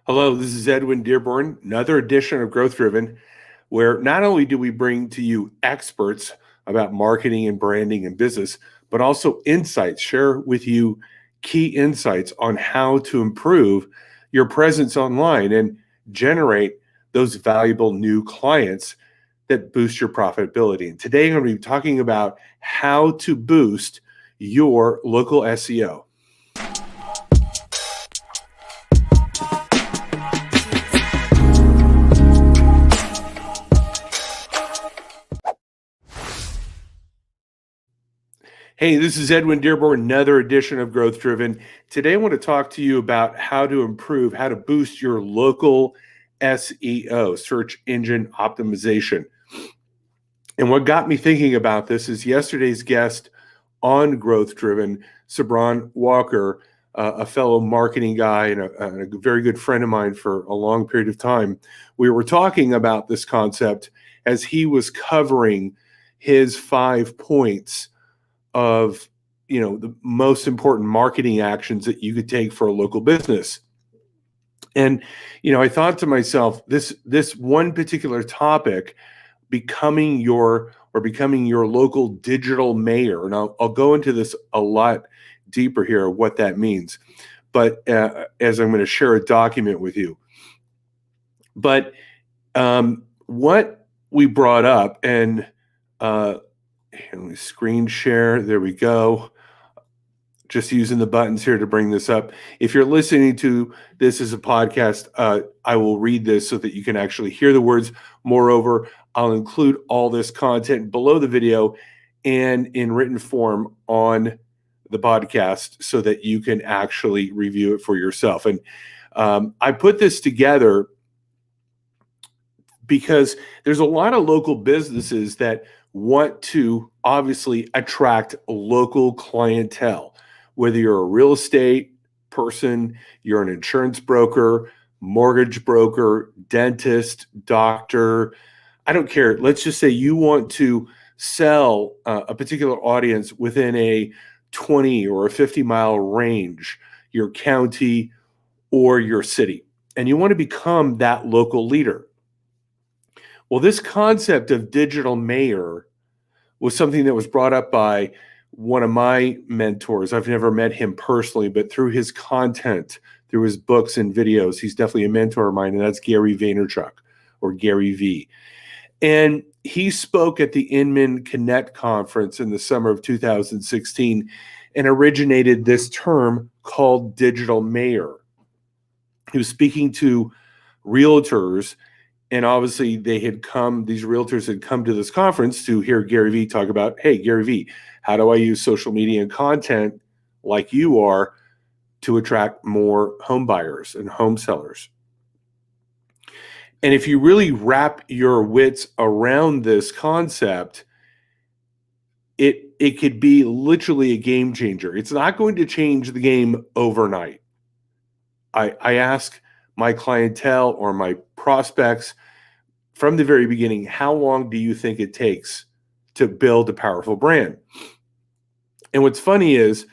Hello, this is Edwin Dearborn, another edition of Growth Driven, where not only do we bring to you experts about marketing and branding and business, but also insights, share with you key insights on how to improve your presence online and generate those valuable new clients that boost your profitability. And today I'm going to be talking about how to boost your local SEO. Hey, this is Edwin Dearborn, another edition of Growth Driven. Today, I want to talk to you about how to boost your local SEO, search engine optimization. And what got me thinking about this is yesterday's guest on Growth Driven, Sabran Walker, a fellow marketing guy and a very good friend of mine for a long period of time. We were talking about this concept as he was covering his 5 points of the most important marketing actions that you could take for a local business. And I thought to myself, this one particular topic, becoming your local digital mayor, and I'll go into this a lot deeper here, what that means, but as I'm going to share a document with you. But what we brought up, and let me screen share. There we go. Just using the buttons here to bring this up. If you're listening to this as a podcast, I will read this so that you can actually hear the words. Moreover, I'll include all this content below the video and in written form on the podcast so that you can actually review it for yourself. And I put this together because there's a lot of local businesses that want to obviously attract local clientele, whether you're a real estate person, you're an insurance broker, mortgage broker, dentist, doctor, I don't care. Let's just say you want to sell a particular audience within a 20 or a 50-mile range, your county or your city, and you want to become that local leader. Well, this concept of digital mayor was something that was brought up by one of my mentors. I've never met him personally, but through his content, through his books and videos, he's definitely a mentor of mine, and that's Gary Vaynerchuk, or Gary V. And he spoke at the Inman Connect Conference in the summer of 2016 and originated this term called digital mayor. He was speaking to realtors, and obviously these realtors had come to this conference to hear Gary Vee talk about, hey, Gary Vee, how do I use social media and content like you are to attract more home buyers and home sellers? And if you really wrap your wits around this concept, it could be literally a game changer. It's not going to change the game overnight. I ask my clientele or my prospects from the very beginning, how long do you think it takes to build a powerful brand? And what's funny is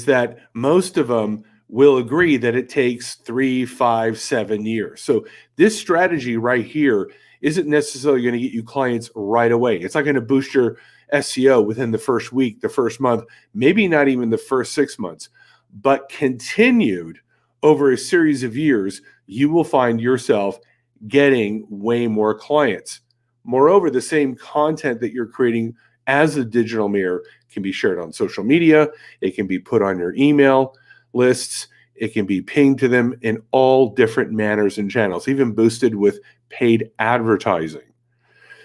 that most of them will agree that it takes 3, 5, 7 years. So this strategy right here isn't necessarily going to get you clients right away. It's not going to boost your SEO within the first week, the first month, maybe not even the first 6 months, but continued over a series of years, you will find yourself getting way more clients. Moreover, the same content that you're creating as a digital mayor can be shared on social media. It can be put on your email lists. It can be pinged to them in all different manners and channels, even boosted with paid advertising.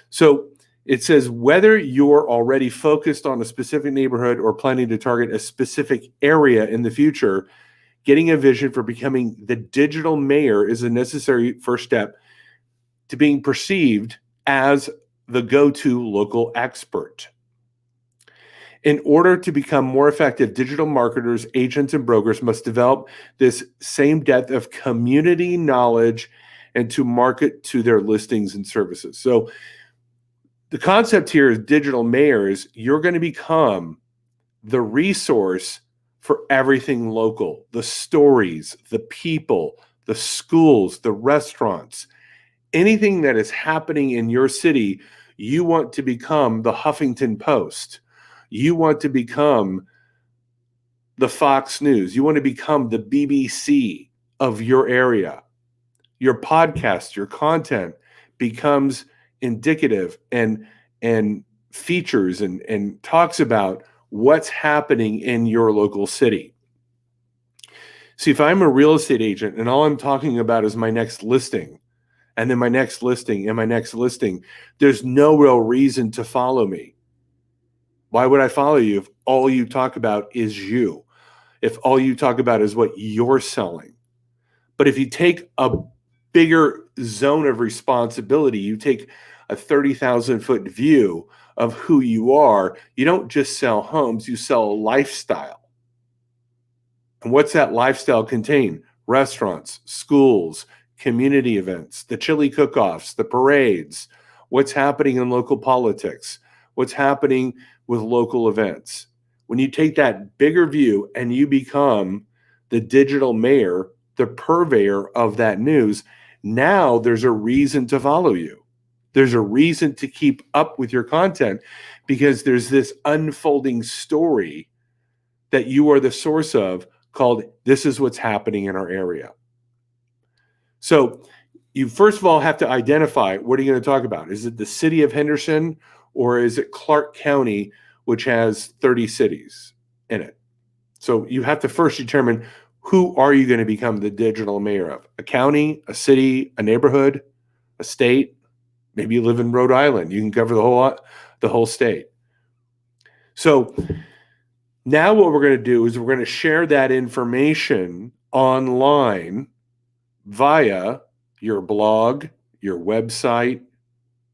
So it says whether you're already focused on a specific neighborhood or planning to target a specific area in the future, getting a vision for becoming the digital mayor is a necessary first step to being perceived as the go-to local expert. In order to become more effective, digital marketers, agents, and brokers must develop this same depth of community knowledge and to market to their listings and services. So the concept here is digital mayors. You're going to become the resource for everything local, the stories, the people, the schools, the restaurants, anything that is happening in your city. You want to become the Huffington Post. You want to become the Fox News. You want to become the BBC of your area. Your podcast, your content becomes indicative and features and talks about what's happening in your local city. See, if I'm a real estate agent and all I'm talking about is my next listing, and then my next listing and my next listing, there's no real reason to follow me. Why would I follow you if all you talk about is you? If all you talk about is what you're selling? But if you take a bigger zone of responsibility, you take a 30,000-foot view of who you are, you don't just sell homes, you sell a lifestyle. And what's that lifestyle contain? Restaurants, schools, community events, the chili cook-offs, the parades, what's happening in local politics, what's happening with local events. When you take that bigger view and you become the digital mayor, the purveyor of that news, now there's a reason to follow you. There's a reason to keep up with your content because there's this unfolding story that you are the source of called "This is what's happening in our area." So you first of all have to identify, what are you going to talk about? Is it the city of Henderson or is it Clark County, which has 30 cities in it? So you have to first determine, who are you going to become the digital mayor of? A county, a city, a neighborhood, a state? Maybe you live in Rhode Island. You can cover the whole state. So now what we're going to do is we're going to share that information online via your blog, your website,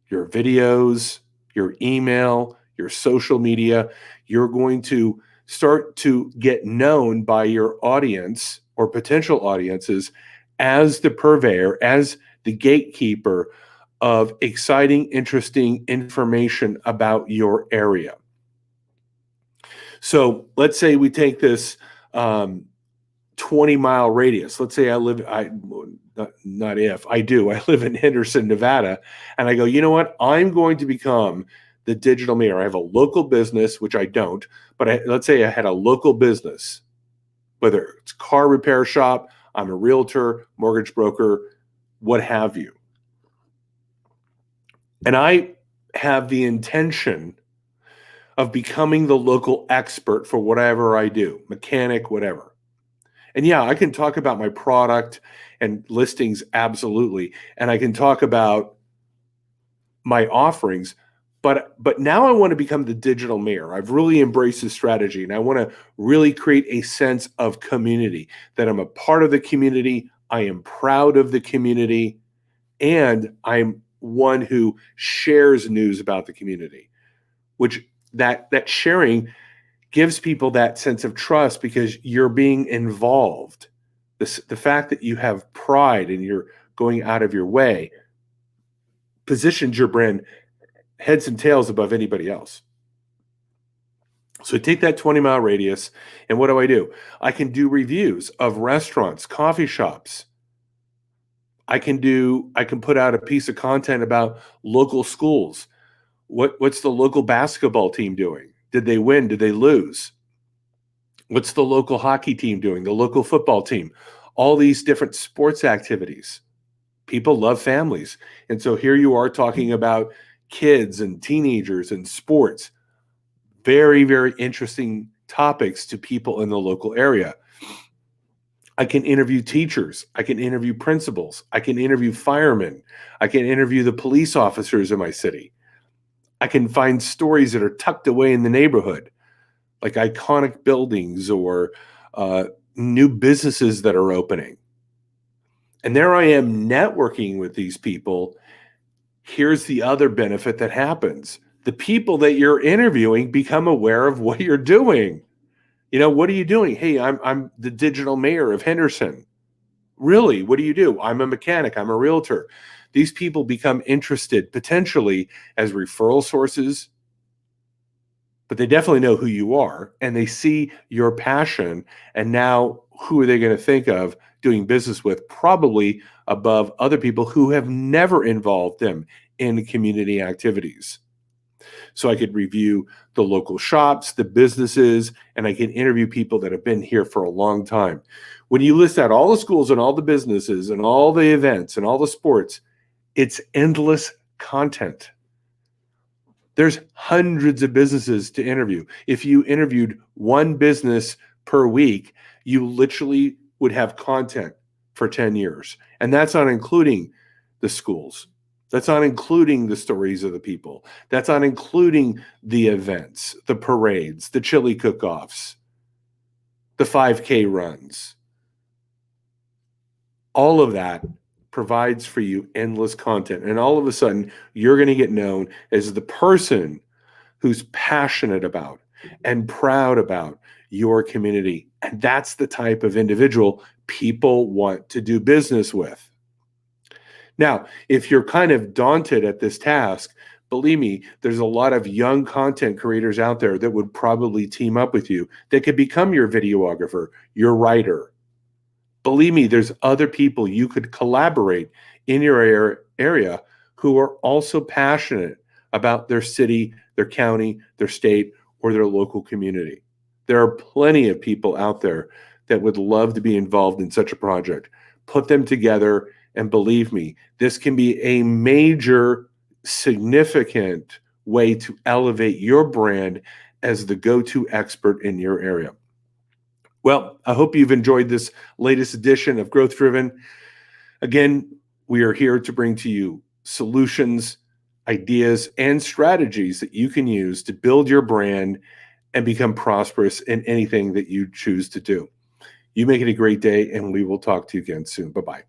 your videos, your email, your social media. You're going to start to get known by your audience or potential audiences as the purveyor, as the gatekeeper of exciting, interesting information about your area. So let's say we take this 20-mile radius. Let's say I live in Henderson, Nevada, and I go, you know what? I'm going to become the digital mayor. I have a local business, which I don't, but let's say I had a local business, whether it's a car repair shop, I'm a realtor, mortgage broker, what have you. And I have the intention of becoming the local expert for whatever I do, mechanic, whatever. And yeah, I can talk about my product and listings, absolutely. And I can talk about my offerings, but now I want to become the digital mayor. I've really embraced this strategy, and I want to really create a sense of community, that I'm a part of the community, I am proud of the community, and I'm one who shares news about the community, which that sharing gives people that sense of trust because you're being involved. The fact that you have pride and you're going out of your way positions your brand heads and tails above anybody else. So take that 20-mile radius, and what do? I can do reviews of restaurants, coffee shops. I can put out a piece of content about local schools. What's the local basketball team doing? Did they win? Did they lose? What's the local hockey team doing? The local football team? All these different sports activities. People love families. And so here you are talking about kids and teenagers and sports. Very, very interesting topics to people in the local area. I can interview teachers. I can interview principals. I can interview firemen. I can interview the police officers in my city. I can find stories that are tucked away in the neighborhood, like iconic buildings or new businesses that are opening. And there I am networking with these people. Here's the other benefit that happens. The people that you're interviewing become aware of what you're doing. You know, what are you doing? Hey, I'm the digital mayor of Henderson. Really? What do you do? I'm a mechanic. I'm a realtor. These people become interested potentially as referral sources, but they definitely know who you are and they see your passion. And now who are they going to think of doing business with, probably above other people who have never involved them in community activities. So I could review the local shops, the businesses, and I can interview people that have been here for a long time. When you list out all the schools and all the businesses and all the events and all the sports, it's endless content. There's hundreds of businesses to interview. If you interviewed one business per week, you literally would have content for 10 years. And that's not including the schools. That's not including the stories of the people. That's not including the events, the parades, the chili cook-offs, the 5K runs. All of that provides for you endless content. And all of a sudden, you're going to get known as the person who's passionate about and proud about your community. And that's the type of individual people want to do business with. Now, if you're kind of daunted at this task, believe me, there's a lot of young content creators out there that would probably team up with you that could become your videographer, your writer. Believe me, there's other people you could collaborate in your area who are also passionate about their city, their county, their state, or their local community. There are plenty of people out there that would love to be involved in such a project. Put them together, and believe me, this can be a major, significant way to elevate your brand as the go-to expert in your area. Well, I hope you've enjoyed this latest edition of Growth Driven. Again, we are here to bring to you solutions, ideas, and strategies that you can use to build your brand and become prosperous in anything that you choose to do. You make it a great day, and we will talk to you again soon. Bye-bye.